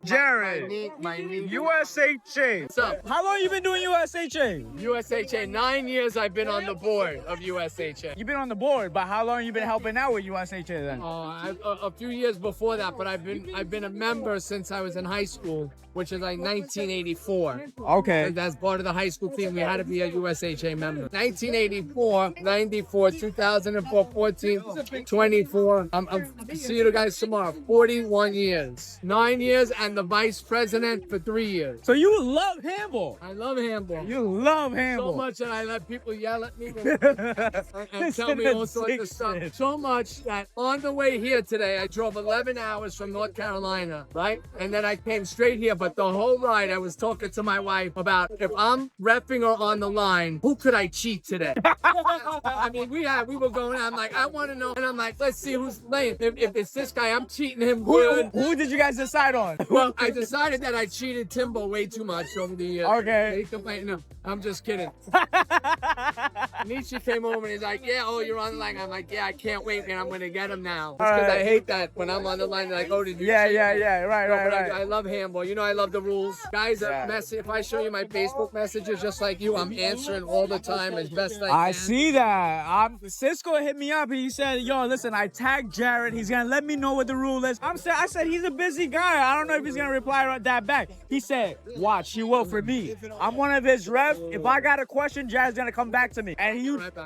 Jared. My knee. USHA. What's up? How long you been doing USHA? USHA. 9 years I've been on the board of USHA. You've been on the board, but how long you been helping out with USHA then? A few years before that, but I've been a member since I was in high school, which is like 1984. Okay. That's part of the high school team. We had to be a USHA member. 1984, 94, 2004, 14, 24. I'm see you guys tomorrow. 41 years. 9 years and the vice president for 3 years. So you love handball. I love handball. You love handball. So much that I let people yell at me and tell me all sorts of stuff. So much that on the way here today, I drove 11 hours from North Carolina, right? And then I came straight here. But the whole ride, I was talking to my wife about if I'm reffing or on the line, who could I cheat today? I mean, we were going out. I'm like, I want to know. And I'm like, let's see who's playing. If it's this guy, I'm cheating him good. Who did you guys decide on? Well, I decided that I cheated Timbo way too much over the years. Okay. No, I'm just kidding. Nietzsche came over and he's like, yeah, oh, you're on the line. I'm like, yeah, I can't wait, man. I'm going to get him now. Because I hate that when I'm on the line. They're like, oh, did you cheat? Yeah. Right. I love handball. You know, I love the rules. Guys, if I show you my Facebook messages just like you, I'm answering all the time as best I can. I see that. Cisco hit me up. He said, yo, listen, I tagged Jared. He's going to let me know what the rule is. I said, he's a busy guy. I don't know if he's going to reply that back. He said, watch, he will for me. I'm one of his refs. If I got a question, Jared's going to come back to me. And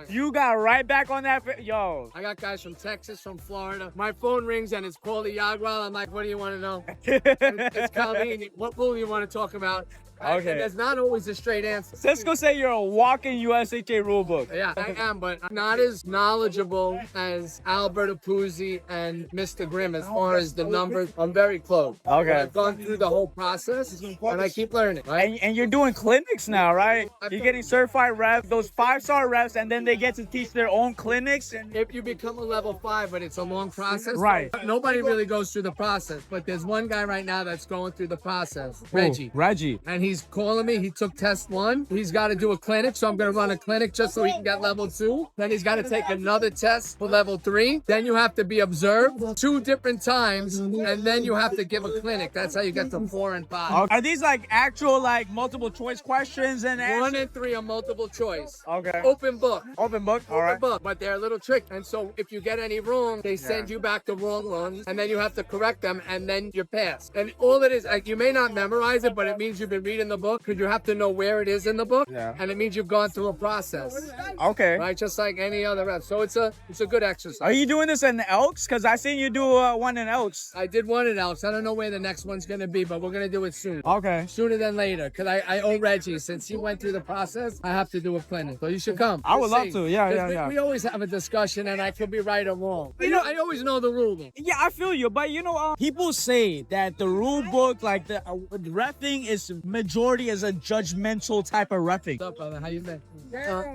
you got right back on that. Yo. I got guys from Texas, from Florida. My phone rings and it's Paulie Yagwell. I'm like, what do you want to know? It's Colleen. What rule do you want to talk about? Okay. There's not always a straight answer. Cisco say you're a walking USHA rule book. Yeah, I am, but I'm not as knowledgeable as Albert Apuzzi and Mr. Grimm as far as the numbers. I'm very close. Okay. But I've gone through the whole process, and I keep learning. Right? And you're doing clinics now, right? You're getting certified refs, those 5-star refs, and then they get to teach their own clinics. If you become a level 5, but it's a long process. Right. Nobody really goes through the process, but there's one guy right now that's going through the process, Reggie. Reggie. And he's calling me. He took test 1. He's got to do a clinic, so I'm going to run a clinic just so he can get level 2. Then he's got to take another test for level 3. Then you have to be observed 2 different times, and then you have to give a clinic. That's how you get to 4 and 5. Are these like actual like multiple choice questions and 1 and 3 are multiple choice. Okay. Open book. Open book. All right. Open book. But they're a little tricky. And so if you get any wrong, they send you back the wrong ones, and then you have to correct them, and then you pass. And all it is, like, you may not memorize it, but it means you've been reading the book, because you have to know where it is in the book. Yeah. And it means you've gone through a process. Okay. Right, just like any other rep. So it's a good exercise. Are you doing this in Elks? Because I seen you do one in Elks. I did one in Elks. I don't know where the next one's gonna be, but we're gonna do it soon. Okay. Sooner than later, because I owe Reggie. Since he went through the process, I have to do a clinic. So you should come. I would love to. Yeah. We always have a discussion, and I could be right or wrong. You know, I always know the rule. Yeah, I feel you. But you know, people say that the rule book, like the reffing, is majority is a judgmental type of reffing. What's up, brother? How you been?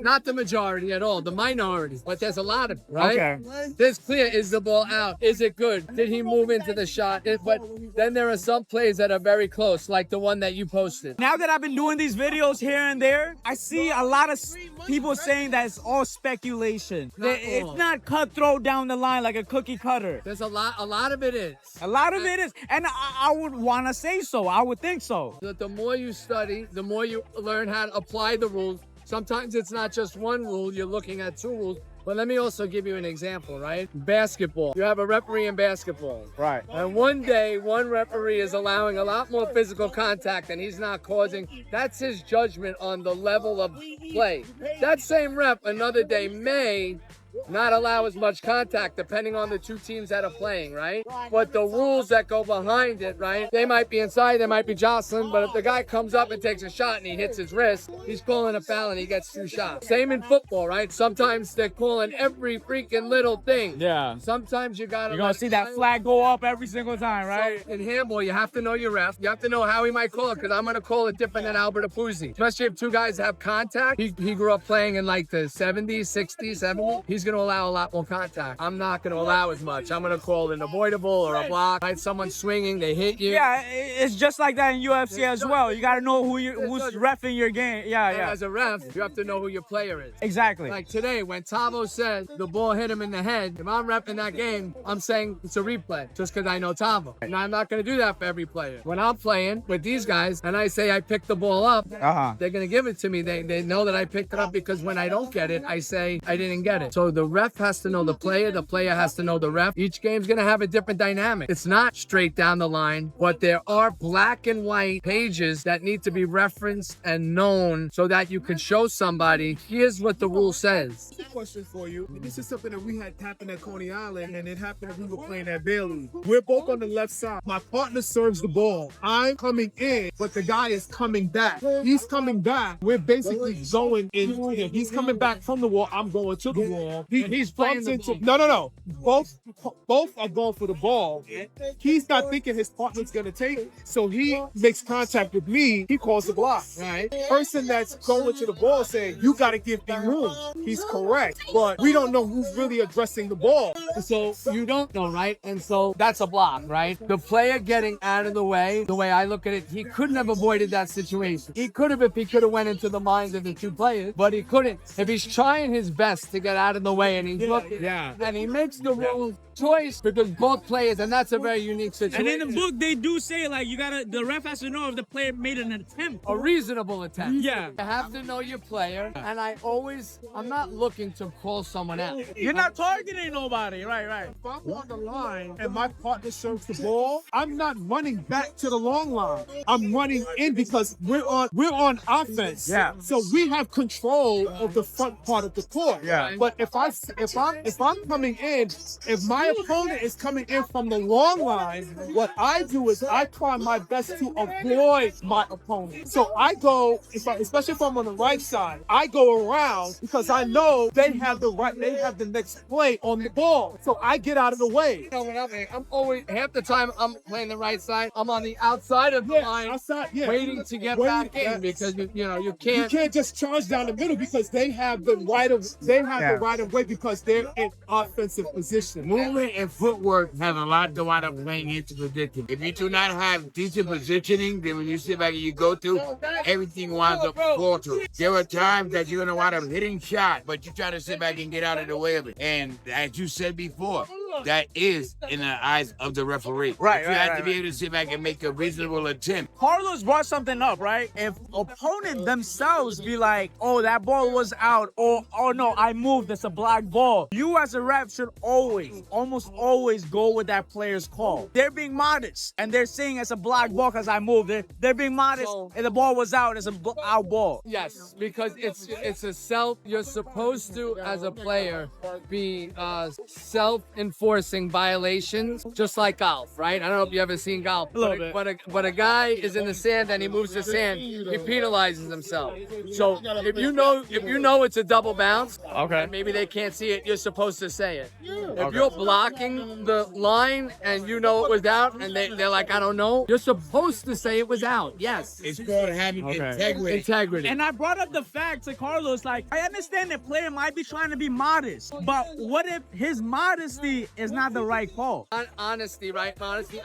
Not the majority at all, the minority. But there's a lot of it, right? Okay. This clear, is the ball out? Is it good? Did he move into the shot? But then there are some plays that are very close, like the one that you posted. Now that I've been doing these videos here and there, I see a lot of people saying that it's all speculation. It's not cutthroat down the line like a cookie cutter. There's a lot of it is. A lot of it is. And I would want to say so. I would think so. The more you study, the more you learn how to apply the rules. Sometimes it's not just one rule, you're looking at 2 rules. But let me also give you an example, right? Basketball. You have a referee in basketball. Right. And one day, one referee is allowing a lot more physical contact and he's not causing. That's his judgment on the level of play. That same rep another day may not allow as much contact depending on the 2 teams that are playing, right? But the rules that go behind it, right? They might be inside, they might be jostling, but if the guy comes up and takes a shot and he hits his wrist, he's calling a foul and he gets 2 shots. Same in football, right? Sometimes they're calling every freaking little thing. Yeah. Sometimes you're gonna see that flag go up every single time, right? So in handball, you have to know your ref. You have to know how he might call it, because I'm gonna call it different than Albert Apuzzi. Especially if 2 guys have contact. He grew up playing in like the 70s, 60s, 70s. He's he's going to allow a lot more contact. I'm not going to allow as much. I'm going to call it an avoidable or a block. Right? Someone swinging, they hit you. Yeah, it's just like that in UFC as well. You got to know who's reffing your game. Yeah, And yeah. as a ref, you have to know who your player is. Exactly. Like today, when Tavo said the ball hit him in the head, if I'm repping that game, I'm saying it's a replay just because I know Tavo. And I'm not going to do that for every player. When I'm playing with these guys and I say I picked the ball up, they're going to give it to me. They know that I picked it up because when I don't get it, I say I didn't get it. So the ref has to know the player has to know the ref. Each game's going to have a different dynamic. It's not straight down the line, but there are black and white pages that need to be referenced and known so that you can show somebody, here's what the rule says. Question for you. This is something that we had happen at Coney Island, and it happened when we were playing at Bailey. We're both on the left side. My partner serves the ball. I'm coming in, but the guy is coming back. He's coming back. We're basically going in. He's coming back from the wall. I'm going to the wall. He's playing the ball. No. Both are going for the ball. He's not thinking his partner's gonna take it, so he makes contact with me. He calls the block. Right. Person that's going to the ball saying, "You got to give me room." He's correct, but we don't know who's really addressing the ball. So you don't know, right? And so that's a block, right? The player getting out of the way I look at it, he couldn't have avoided that situation. He could have if he could have went into the minds of the two players, but he couldn't. If he's trying his best to get out of the way and he's looking, and he makes the wrong choice because both players, and that's a very unique situation. And in the book, they do say, like, the ref has to know if the player made an attempt. A reasonable attempt. Yeah. You have to know your player, and I'm not looking to call someone out. You're not targeting nobody. Right. If I'm on the line and my partner serves the ball, I'm not running back to the long line. I'm running in because we're on offense. Yeah. So we have control of the front part of the court. Yeah. But if I'm coming in, if my opponent is coming in from the long line, what I do is I try my best to avoid my opponent. So I go, especially if I'm on the right side, I go around because I know they have the next play on the ball. So I get out of the way. You know what I mean? I'm always, half the time I'm playing the right side, I'm on the outside of the line, waiting to get back in because you can't just charge down the middle because they have the right of way because they're in offensive position. Movement and footwork have a lot to wind up playing into predicting. If you do not have decent positioning, then when you sit back and you go through, everything winds up faltering. There are times that you're going to wind up hitting shot, but you try to sit back and get out of the way of it. And as you said before, that is in the eyes of the referee. Right, you have to be able to sit back and make a reasonable attempt. Carlos brought something up, right? If opponent themselves be like, oh, that ball was out, or oh no, I moved, it's a black ball. You as a ref should almost always go with that player's call. They're being modest, and they're saying it's a black ball because I moved it. They're being modest, and the ball was out, it's a out ball. Yes, because it's you're supposed to, as a player, be self-enforcing violations, just like golf, right? I don't know if you ever seen golf. A little bit. But a guy is in the sand and he moves the sand, he penalizes himself. So if you know it's a double bounce, and maybe they can't see it, you're supposed to say it. If you're blocking the line and you know it was out and they're like, I don't know, you're supposed to say it was out. Yes. It's called having integrity. And I brought up the fact to Carlos, like, I understand the player might be trying to be modest, but what if his modesty is not the right call? Honesty, right? Honesty.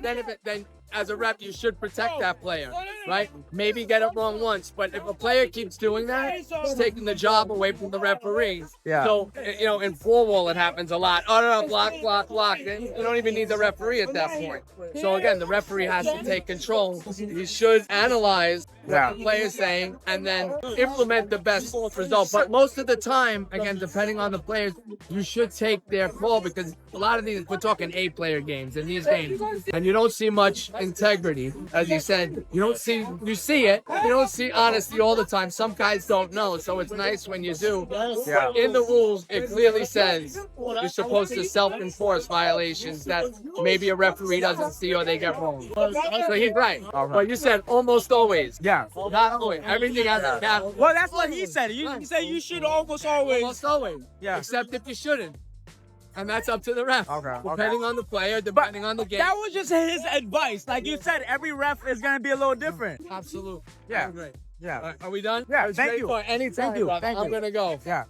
Then as a rep, you should protect that player, right? Maybe get it wrong once, but if a player keeps doing that, it's taking the job away from the referee. Yeah. So, in four-wall, it happens a lot. Oh, no, block. You don't even need the referee at that point. So, again, the referee has to take control. He should analyze what the player's saying and then implement the best result. But most of the time, again, depending on the players, you should take their call because a lot of these, we're talking 8-player games in these games, and you don't see much integrity. As you said, you see it, you don't see honesty all the time. Some guys don't know, so it's nice when you do. Yeah. In the rules, it clearly says you're supposed to self-enforce violations that maybe a referee doesn't see or they get wrong. So he's right. But you said almost always. Yeah. Not always. Everything has a cap. Well, that's what he said. He said you should almost always. Almost always. Yeah. Except if you shouldn't. And that's up to the ref. Depending on the player, depending on the game. That was just his advice. Like you said, every ref is going to be a little different. Absolutely. Yeah. Great. Yeah. Are we done? Yeah, It was thank great you. fun. Anytime, Thank you. brother. Thank I'm you. going to go. Yeah.